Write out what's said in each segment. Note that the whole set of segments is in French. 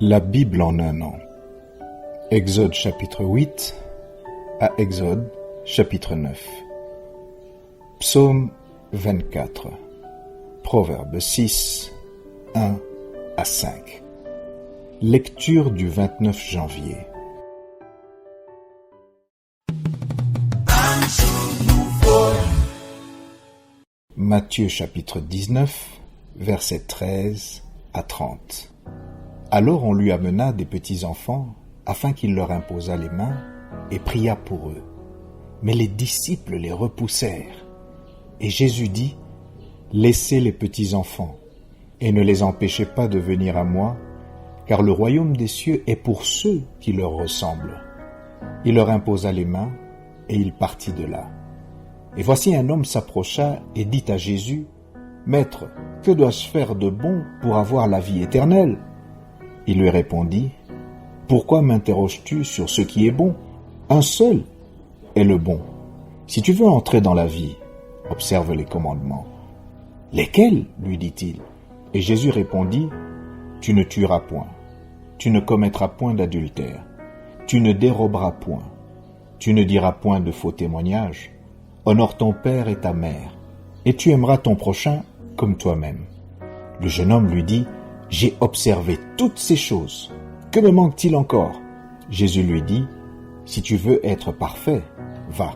La Bible en un an. Exode chapitre 8 à Exode chapitre 9. Psaume 24. Proverbe 6, 1 à 5. Lecture du 29 janvier. Matthieu chapitre 19, versets 13 à 30. Alors on lui amena des petits enfants, afin qu'il leur imposât les mains, et pria pour eux. Mais les disciples les repoussèrent. Et Jésus dit, « Laissez les petits enfants, et ne les empêchez pas de venir à moi, car le royaume des cieux est pour ceux qui leur ressemblent. » Il leur imposa les mains, et il partit de là. Et voici un homme s'approcha et dit à Jésus, « Maître, que dois-je faire de bon pour avoir la vie éternelle ?» Il lui répondit, « Pourquoi m'interroges-tu sur ce qui est bon? Un seul est le bon. Si tu veux entrer dans la vie, observe les commandements. » « Lesquels ?» lui dit-il. Et Jésus répondit, « Tu ne tueras point, tu ne commettras point d'adultère, tu ne déroberas point, tu ne diras point de faux témoignages, honore ton père et ta mère, et tu aimeras ton prochain comme toi-même. » Le jeune homme lui dit, « J'ai observé toutes ces choses. Que me manque-t-il encore ?» Jésus lui dit, « Si tu veux être parfait, va,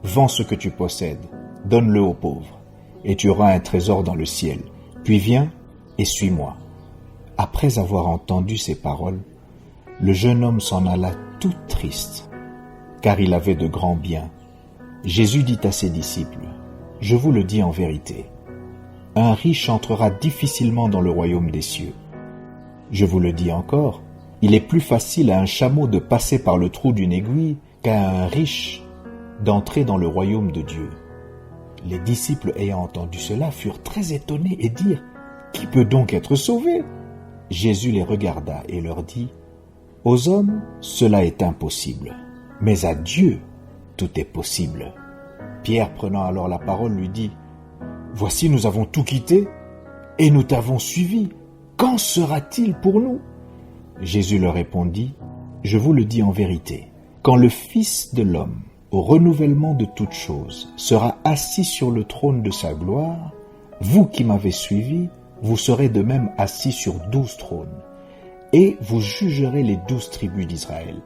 vends ce que tu possèdes, donne-le aux pauvres, et tu auras un trésor dans le ciel. Puis viens et suis-moi. » Après avoir entendu ces paroles, le jeune homme s'en alla tout triste, car il avait de grands biens. Jésus dit à ses disciples, « Je vous le dis en vérité, un riche entrera difficilement dans le royaume des cieux. Je vous le dis encore, il est plus facile à un chameau de passer par le trou d'une aiguille qu'à un riche d'entrer dans le royaume de Dieu. » Les disciples ayant entendu cela furent très étonnés et dirent, « Qui peut donc être sauvé ?» Jésus les regarda et leur dit, « Aux hommes, cela est impossible, mais à Dieu, tout est possible. » Pierre, prenant alors la parole, lui dit, « Voici, nous avons tout quitté et nous t'avons suivi. Qu'en sera-t-il pour nous ?» Jésus leur répondit, « Je vous le dis en vérité, quand le Fils de l'homme, au renouvellement de toutes choses, sera assis sur le trône de sa gloire, vous qui m'avez suivi, vous serez de même assis sur 12 trônes, et vous jugerez les 12 tribus d'Israël.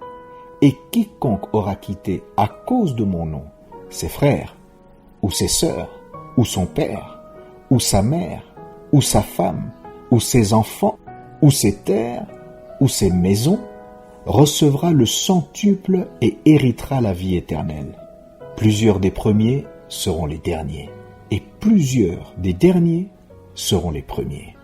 Et quiconque aura quitté à cause de mon nom ses frères, ou ses sœurs, ou son père, ou sa mère, ou sa femme, ou ses enfants, ou ses terres, ou ses maisons, recevra le centuple et héritera la vie éternelle. Plusieurs des premiers seront les derniers, et plusieurs des derniers seront les premiers. »